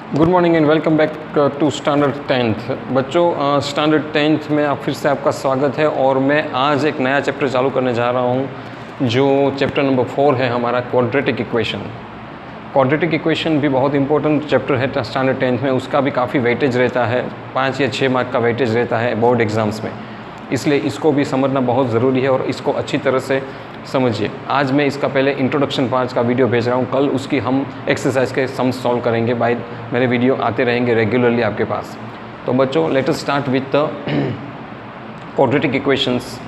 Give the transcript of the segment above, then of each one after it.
Good morning and welcome back to standard 10th। बच्चों, standard 10th में आप फिर से आपका स्वागत है और मैं आज एक नया चैप्टर चालू करने जा रहा हूं जो चैप्टर नंबर 4 है हमारा क्वाड्रेटिक इक्वेशन। क्वाड्रेटिक इक्वेशन भी बहुत इंपॉर्टेंट चैप्टर है स्टैंडर्ड 10th में, उसका भी काफ़ी वेटेज रहता है, 5 या 6 मार्क का वेटेज रहता है बोर्ड एग्ज़ाम्स में, इसलिए इसको भी समझना बहुत ज़रूरी है और इसको अच्छी तरह से समझिए। आज मैं इसका पहले इंट्रोडक्शन पार्ट का वीडियो भेज रहा हूँ, कल उसकी हम एक्सरसाइज के सम्स सॉल्व करेंगे। बाय मेरे वीडियो आते रहेंगे रेगुलरली आपके पास। तो बच्चों, let us start with the quadratic equations.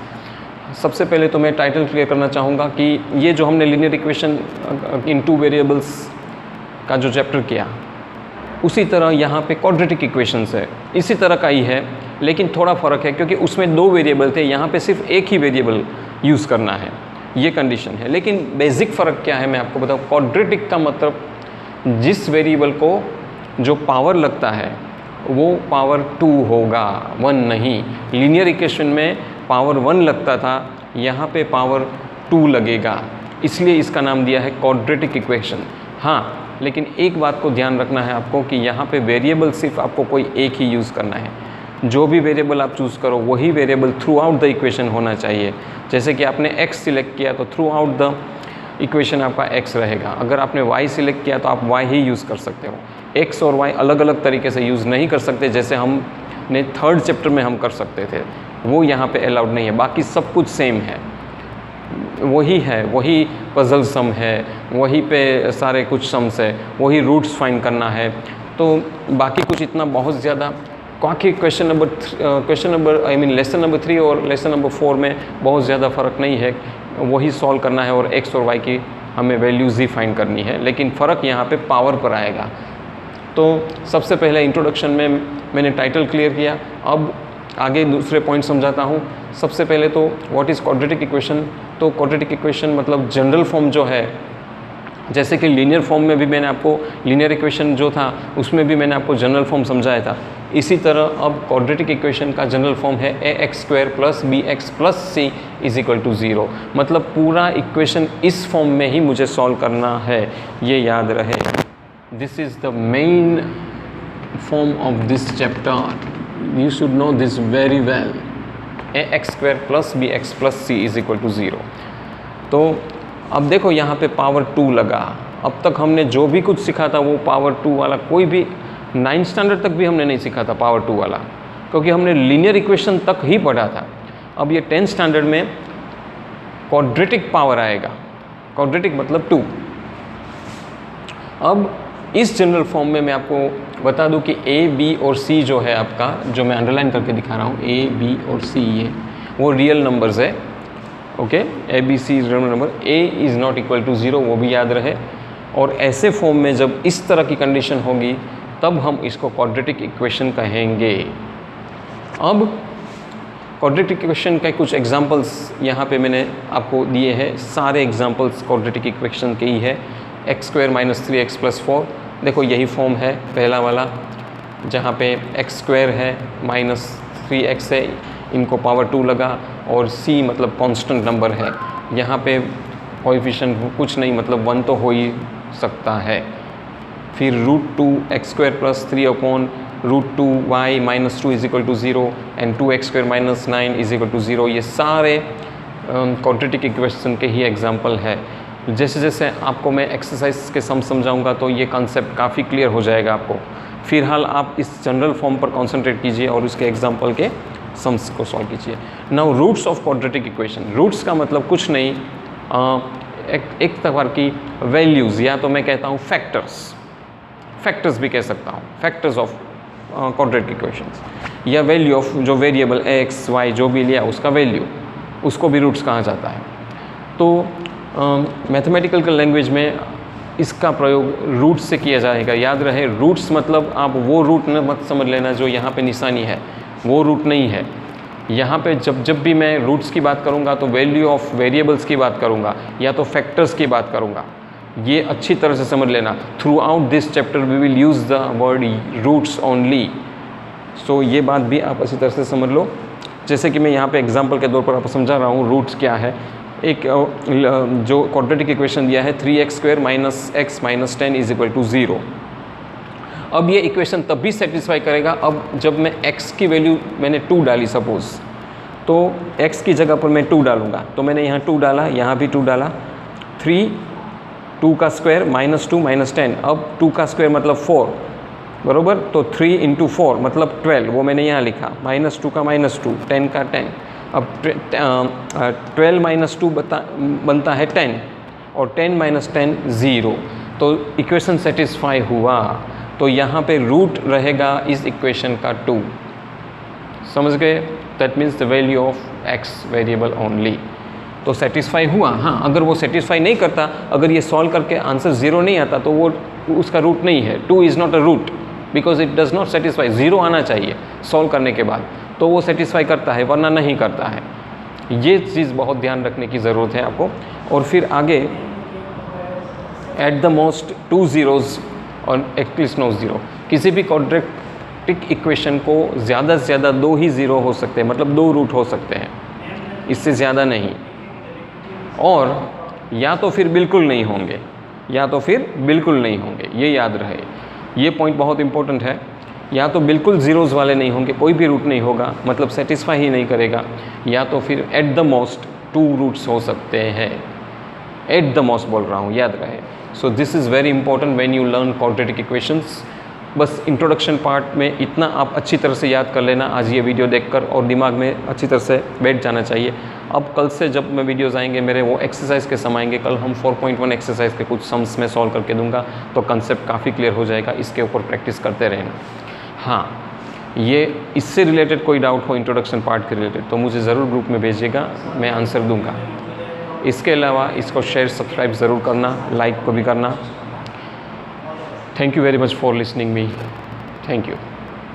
सबसे पहले तो मैं टाइटल क्लियर करना चाहूँगा कि ये जो हमने लीनियर इक्वेशन इन 2 वेरिएबल्स का जो चैप्टर किया, उसी तरह यहाँ पे क्वाड्रेटिक इक्वेशंस है, इसी तरह का ही है, लेकिन थोड़ा फ़र्क है क्योंकि उसमें 2 वेरिएबल थे, यहाँ पे सिर्फ एक ही वेरिएबल यूज़ करना है, ये कंडीशन है। लेकिन बेसिक फ़र्क क्या है मैं आपको बताऊँ। क्वाड्रेटिक का मतलब जिस वेरिएबल को जो पावर लगता है वो पावर 2 होगा, 1 नहीं। लीनियर इक्वेशन में पावर 1 लगता था, यहाँ पे पावर 2 लगेगा, इसलिए इसका नाम दिया है क्वाड्रेटिक इक्वेशन। हाँ, लेकिन एक बात को ध्यान रखना है आपको कि यहाँ पे वेरिएबल सिर्फ आपको कोई एक ही यूज़ करना है। जो भी वेरिएबल आप चूज़ करो वही variable through out the equation होना चाहिए। जैसे कि आपने x सिलेक्ट किया तो थ्रू आउट द इक्वेशन आपका x रहेगा। अगर आपने y सिलेक्ट किया तो आप y ही यूज़ कर सकते हो। x और y अलग अलग तरीके से यूज़ नहीं कर सकते, जैसे हमने 3rd चैप्टर में हम कर सकते थे, वो यहाँ पे अलाउड नहीं है। बाकी सब कुछ सेम है, वही है, वही पजल सम है, वही पे सारे कुछ सम्स है, वही रूट्स फाइंड करना है। तो बाकी कुछ इतना बहुत ज़्यादा बाकी question number I mean lesson number 3 और लेसन नंबर 4 में बहुत ज़्यादा फ़र्क नहीं है, वही सॉल्व करना है और x और y की हमें वैल्यूज़ ही फाइंड करनी है, लेकिन फ़र्क यहाँ पे पावर पर आएगा। तो सबसे पहले इंट्रोडक्शन में मैंने टाइटल क्लियर किया, अब आगे दूसरे पॉइंट समझाता हूँ। सबसे पहले तो व्हाट इज़ क्वाड्रेटिक इक्वेशन। तो क्वाड्रेटिक इक्वेशन मतलब जनरल फॉर्म जो है, जैसे कि लीनियर फॉर्म में भी मैंने आपको लीनियर इक्वेशन जो था उसमें भी मैंने आपको जनरल फॉर्म समझाया था, इसी तरह अब क्वाड्रेटिक इक्वेशन का जनरल फॉर्म है ax² + bx + c = 0। मतलब पूरा इक्वेशन इस फॉर्म में ही मुझे सॉल्व करना है, ये याद रहे। This is the main form of this chapter, you should know this very well. ax² + bx + c = 0। तो अब देखो यहाँ पे पावर 2 लगा। अब तक हमने जो भी कुछ सीखा था वो पावर 2 वाला कोई भी 9th स्टैंडर्ड तक भी हमने नहीं सीखा था पावर 2 वाला, क्योंकि हमने लीनियर इक्वेशन तक ही पढ़ा था। अब ये 10th स्टैंडर्ड में क्वाड्रेटिक पावर आएगा, क्वाड्रेटिक मतलब 2। अब इस जनरल फॉर्म में मैं आपको बता दूं कि a, b और c जो है आपका, जो मैं अंडरलाइन करके दिखा रहा हूँ, a, b और c, ये वो रियल नंबर्स है। Okay, a, b, c real number, a is not equal to 0, वो भी याद रहे। और ऐसे फॉर्म में जब इस तरह की कंडीशन होगी तब हम इसको क्वाड्रेटिक इक्वेशन कहेंगे। अब क्वाड्रेटिक इक्वेशन के कुछ एग्जांपल्स यहाँ पे मैंने आपको दिए हैं, सारे एग्जांपल्स क्वाड्रेटिक इक्वेशन के ही है। x² - 3x + 4, देखो यही फॉर्म है पहला वाला, जहाँ पे x² है -3x है, इनको पावर 2 लगा, और c मतलब कांस्टेंट नंबर है, यहाँ पे कोएफिशिएंट कुछ नहीं, मतलब 1 तो हो ही सकता है। फिर √2 x² + 3/√2y - 2 = 0 एंड 2x² - 9 = 0। ये सारे क्वाड्रेटिक इक्वेशन के ही एग्जांपल है। जैसे जैसे आपको मैं एक्सरसाइज के सम समझाऊंगा तो ये कॉन्सेप्ट काफ़ी क्लियर हो जाएगा आपको। फिलहाल आप इस जनरल फॉर्म पर कॉन्सेंट्रेट कीजिए और उसके एग्जाम्पल के सम्स को सॉल्व कीजिए। Now roots of quadratic equation. Roots का मतलब कुछ नहीं, एक प्रकार की वैल्यूज़, या तो मैं कहता हूँ फैक्टर्स भी कह सकता हूँ, फैक्टर्स ऑफ क्वाड्रेटिक इक्वेशंस, या वैल्यू ऑफ जो वेरिएबल x, y जो भी लिया उसका वैल्यू, उसको भी रूट्स कहा जाता है। तो मैथमेटिकल के लैंग्वेज में इसका प्रयोग रूट्स से किया जाएगा। याद रहे, रूट्स मतलब आप वो रूट न मत समझ लेना जो यहाँ पे निशानी है, वो रूट नहीं है। यहाँ पे जब भी मैं रूट्स की बात करूँगा तो वैल्यू ऑफ वेरिएबल्स की बात करूँगा या तो फैक्टर्स की बात करूँगा, ये अच्छी तरह से समझ लेना। Throughout this chapter we will use the word roots only. So ये बात भी आप अच्छी तरह से समझ लो। जैसे कि मैं यहाँ पे एग्जांपल के तौर पर आपको समझा रहा हूँ रूट्स क्या है। एक जो क्वाड्रेटिक इक्वेशन दिया है 3x² - x - 10 = 0। अब ये इक्वेशन तब भी सेटिस्फाई करेगा अब जब मैं x की वैल्यू मैंने 2 डाली सपोज़, तो x की जगह पर मैं 2 डालूँगा, तो मैंने यहाँ 2 डाला, यहाँ भी 2 डाला, 3 2 का स्क्वायर -2 -10, अब 2 का स्क्वायर मतलब 4 बरोबर, तो 3 × 4 मतलब 12, वो मैंने यहाँ लिखा, -2 का -2, 10 का 10, अब 12 - 2 बनता है 10 और 10 - 10 0, तो इक्वेशन सेटिस्फाई हुआ। तो यहाँ पे रूट रहेगा इस इक्वेशन का 2, समझ गए? That means the value of x variable only. तो सेटिस्फाई हुआ। हाँ, अगर वो सेटिस्फाई नहीं करता, अगर ये सॉल्व करके आंसर 0 नहीं आता तो वो उसका रूट नहीं है। 2 is not a root because it does not satisfy. 0 आना चाहिए सॉल्व करने के बाद, तो वो सेटिस्फाई करता है, वरना नहीं करता है। ये चीज़ बहुत ध्यान रखने की ज़रूरत है आपको। और फिर आगे एट द मोस्ट 2 zeros और एटलीस्ट नो 0। किसी भी क्वाड्रेटिक इक्वेशन को ज़्यादा से ज़्यादा 2 ही 0 हो सकते हैं, मतलब 2 रूट हो सकते हैं, इससे ज़्यादा नहीं। और या तो फिर बिल्कुल नहीं होंगे, या तो फिर बिल्कुल नहीं होंगे, ये याद रहे। ये पॉइंट बहुत इंपॉर्टेंट है। या तो बिल्कुल ज़ीरोज़ वाले नहीं होंगे, कोई भी रूट नहीं होगा, मतलब सेटिस्फाई ही नहीं करेगा, या तो फिर एट द मोस्ट 2 रूट्स हो सकते हैं। एट द मोस्ट बोल रहा हूँ, याद रहे। So this is very important when you learn quadratic equations. बस इंट्रोडक्शन पार्ट में इतना आप अच्छी तरह से याद कर लेना आज ये वीडियो देखकर, और दिमाग में अच्छी तरह से बैठ जाना चाहिए। अब कल से जब मैं वीडियोस आएंगे मेरे, वो एक्सरसाइज के सम आएंगे। कल हम 4.1 एक्सरसाइज के कुछ सम्स में सॉल्व करके दूंगा, तो कंसेप्ट काफ़ी क्लियर हो जाएगा। इसके ऊपर प्रैक्टिस करते रहना। हाँ, ये इससे रिलेटेड कोई डाउट हो इंट्रोडक्शन पार्ट के रिलेटेड, तो मुझे ज़रूर ग्रुप में भेजिएगा, मैं आंसर दूंगा। इसके अलावा इसको शेयर सब्सक्राइब ज़रूर करना, लाइक को भी करना। Thank you very much for listening me. Thank you.